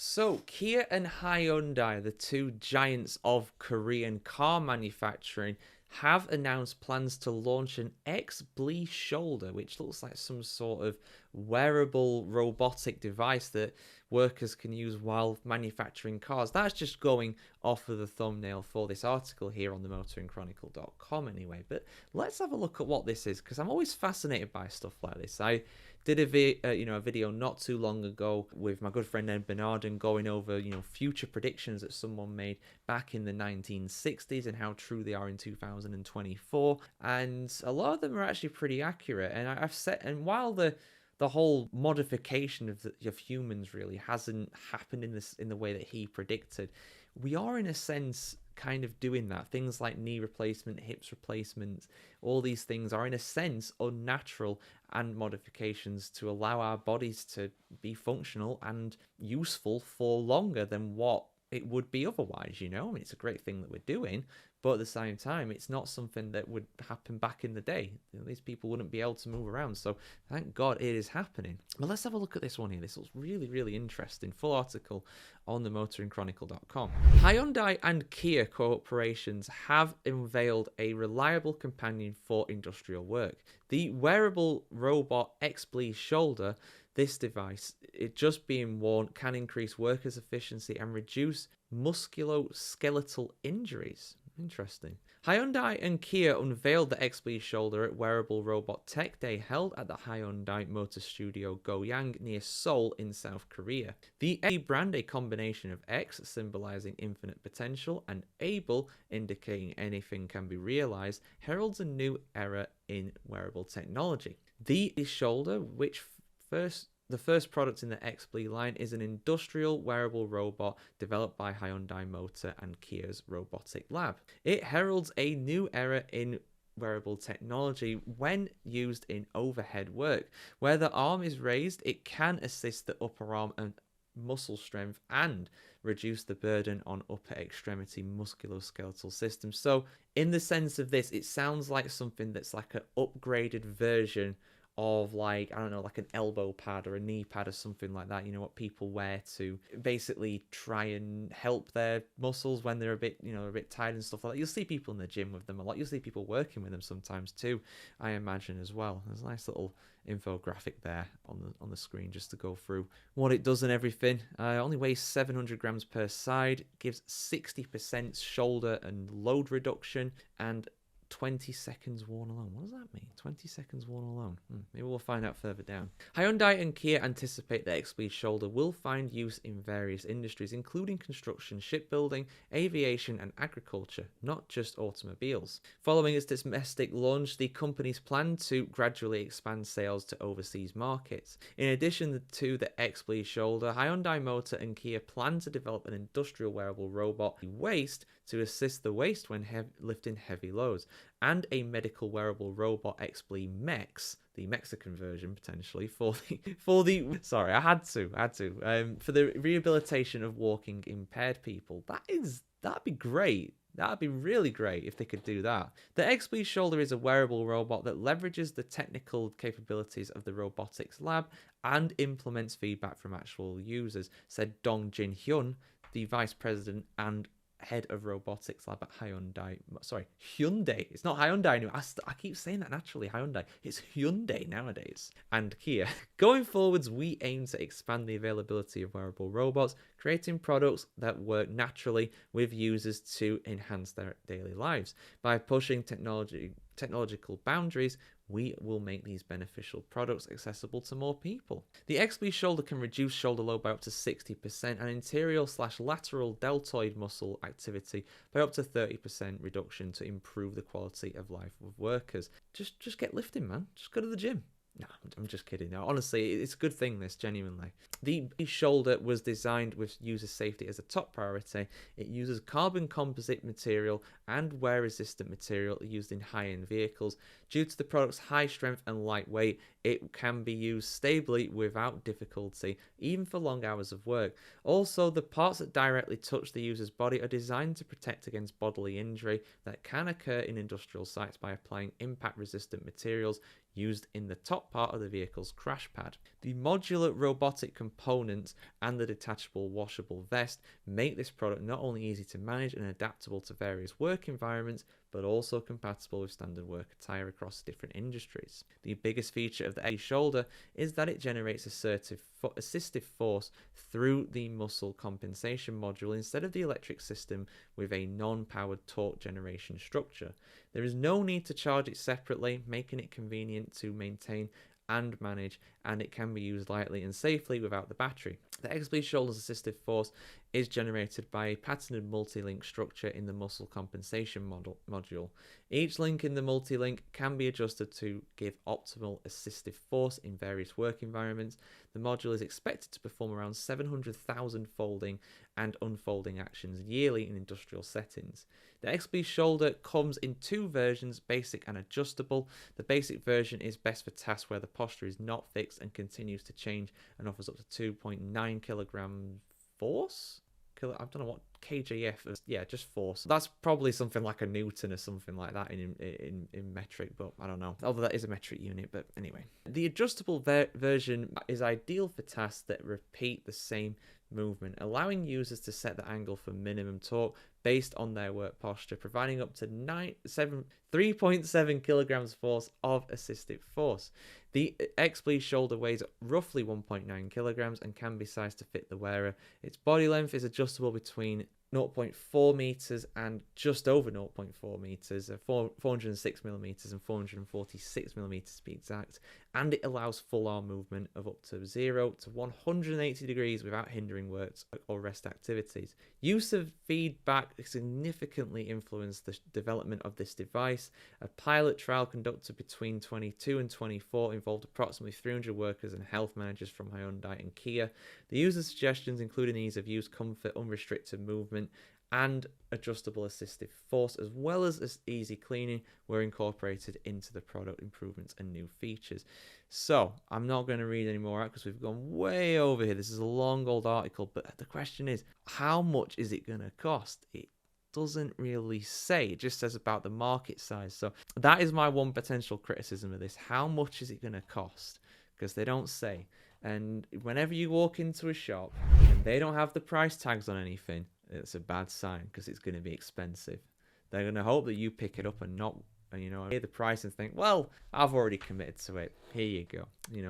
So, Kia and Hyundai, the two giants of Korean car manufacturing, have announced plans to launch an X-ble Shoulder, which looks like some sort of wearable robotic device that workers can use while manufacturing cars. That's just going off of the thumbnail for this article here on the motoringchronicle.com anyway. But let's have a look at what this is, because I'm always fascinated by stuff like this. I did a video not too long ago with my good friend Ed Bernardin going over future predictions that someone made back in the 1960s and how true they are in 2024, and a lot of them are actually pretty accurate. And I've said, and while the whole modification of humans really hasn't happened in the way that he predicted, we are in a sense kind of doing that. Things like knee replacement, hips replacement, all these things are in a sense unnatural and modifications to allow our bodies to be functional and useful for longer than what it would be otherwise. I mean, it's a great thing that we're doing, but at the same time, it's not something that would happen back in the day. These people wouldn't be able to move around, so thank God it is happening. But let's have a look at this one here. This looks really, really interesting. Full article on the motoringchronicle.com. Hyundai and Kia corporations have unveiled a reliable companion for industrial work. The wearable robot X-ble Shoulder. This device, it just being worn, can increase workers' efficiency and reduce musculoskeletal injuries. Interesting. Hyundai and Kia unveiled the X-ble Shoulder at Wearable Robot Tech Day held at the Hyundai Motor Studio Goyang near Seoul in South Korea. The A brand, a combination of X symbolizing infinite potential and able indicating anything can be realized, heralds a new era in wearable technology. The shoulder, which the first product in the X-ble line, is an industrial wearable robot developed by Hyundai Motor and Kia's Robotic lab. It heralds a new era in wearable technology when used in overhead work. Where the arm is raised, it can assist the upper arm and muscle strength and reduce the burden on upper extremity musculoskeletal systems. So in the sense of this, it sounds like something that's like an upgraded version of, like, I don't know, like an elbow pad or a knee pad or something like that, what people wear to basically try and help their muscles when they're a bit tired and stuff like that. You'll see people in the gym with them a lot. You'll see people working with them sometimes too, I imagine, as well. There's a nice little infographic there on the screen just to go through what it does and everything. Only weighs 700 grams per side, gives 60% shoulder and load reduction, and 20 seconds worn alone. What does that mean? 20 seconds worn alone. Maybe we'll find out further down. Hyundai and Kia anticipate the X-ble Shoulder will find use in various industries, including construction, shipbuilding, aviation, and agriculture, not just automobiles. Following its domestic launch, the companies plan to gradually expand sales to overseas markets. In addition to the X-ble Shoulder, Hyundai Motor and Kia plan to develop an industrial wearable robot waist to assist the waist when lifting heavy loads, and a medical wearable robot X-ble Mex, the Mexican version potentially, for the rehabilitation of walking impaired people. That'd be great. That'd be really great if they could do that. The X-ble Shoulder is a wearable robot that leverages the technical capabilities of the robotics lab and implements feedback from actual users, said Dong Jin Hyun, the vice president and head of robotics lab at Hyundai. Sorry, Hyundai. It's not Hyundai anymore. I keep saying that naturally, Hyundai. It's Hyundai nowadays. And Kia. Going forwards, we aim to expand the availability of wearable robots, creating products that work naturally with users to enhance their daily lives. By pushing technological boundaries, we will make these beneficial products accessible to more people. The X-ble Shoulder can reduce shoulder load by up to 60% and anterior/lateral deltoid muscle activity by up to 30% reduction to improve the quality of life of workers. Just get lifting, man. Just go to the gym. No, I'm just kidding. No, honestly, it's a good thing, this, genuinely. The shoulder was designed with user safety as a top priority. It uses carbon composite material and wear-resistant material used in high-end vehicles. Due to the product's high strength and lightweight, it can be used stably without difficulty, even for long hours of work. Also, the parts that directly touch the user's body are designed to protect against bodily injury that can occur in industrial sites by applying impact-resistant materials used in the top part of the vehicle's crash pad. The modular robotic components and the detachable washable vest make this product not only easy to manage and adaptable to various work environments, but also compatible with standard work attire across different industries. The biggest feature of the X-ble Shoulder is that it generates assistive force through the muscle compensation module instead of the electric system with a non-powered torque generation structure. There is no need to charge it separately, making it convenient to maintain and manage, and it can be used lightly and safely without the battery. The X-ble Shoulder's assistive force is generated by a patented multi-link structure in the muscle compensation module. Each link in the multi-link can be adjusted to give optimal assistive force in various work environments. The module is expected to perform around 700,000 folding and unfolding actions yearly in industrial settings. The X-ble Shoulder comes in two versions, basic and adjustable. The basic version is best for tasks where the posture is not fixed and continues to change, and offers up to 2.9 kilogram force? I don't know what kjf is. Yeah, just force. That's probably something like a newton or something like that in metric, but I don't know. Although that is a metric unit, but anyway. The adjustable version is ideal for tasks that repeat the same movement, allowing users to set the angle for minimum torque based on their work posture, providing up to 3.7 kilograms force of assistive force. The X-ble Shoulder weighs roughly 1.9 kilograms and can be sized to fit the wearer. Its body length is adjustable between 0.4 meters and just over 0.4 meters, 406 millimeters and 446 millimeters to be exact, and it allows full arm movement of up to 0 to 180 degrees without hindering work or rest activities. Use of feedback significantly influenced the development of this device. A pilot trial conducted between 22 and 24 involved approximately 300 workers and health managers from Hyundai and Kia. The user suggestions, including ease of use, comfort, unrestricted movement, and adjustable assistive force, as well as easy cleaning, were incorporated into the product improvements and new features. So I'm not going to read any more out because we've gone way over here. This is a long old article, but the question is, how much is it going to cost? It doesn't really say. It just says about the market size. So that is my one potential criticism of this. How much is it going to cost? Because they don't say. And whenever you walk into a shop and they don't have the price tags on anything, it's a bad sign because it's going to be expensive. They're going to hope that you pick it up and not, hear the price and think, well, I've already committed to it. Here you go.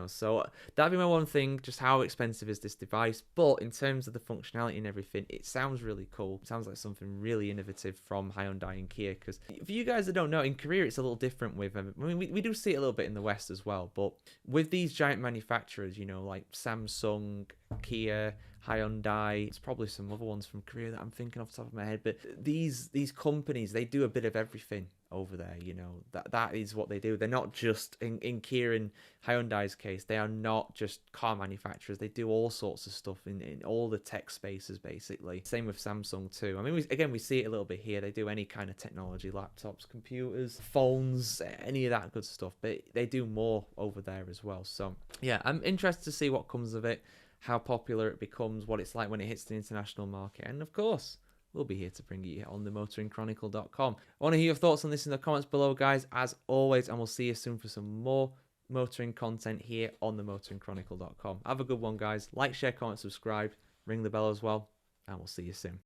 So that'd be my one thing, just how expensive is this device? But in terms of the functionality and everything, it sounds really cool. It sounds like something really innovative from Hyundai and Kia. Because for you guys that don't know, in Korea, it's a little different with, we do see it a little bit in the West as well. But with these giant manufacturers, like Samsung, Kia, Hyundai, it's probably some other ones from Korea that I'm thinking off the top of my head, but these companies, they do a bit of everything over there. That is what they do. They're not just in Kia and Hyundai's case, they are not just car manufacturers. They do all sorts of stuff in all the tech spaces, basically. Same with Samsung too. We see it a little bit here. They do any kind of technology, laptops, computers, phones, any of that good stuff, but they do more over there as well. So yeah, I'm interested to see what comes of it, how popular it becomes, what it's like when it hits the international market, and of course, we'll be here to bring it on the motoringchronicle.com. I want to hear your thoughts on this in the comments below, guys, as always, and we'll see you soon for some more motoring content here on the motoringchronicle.com. Have a good one, guys. Like, share, comment, subscribe, ring the bell as well, and we'll see you soon.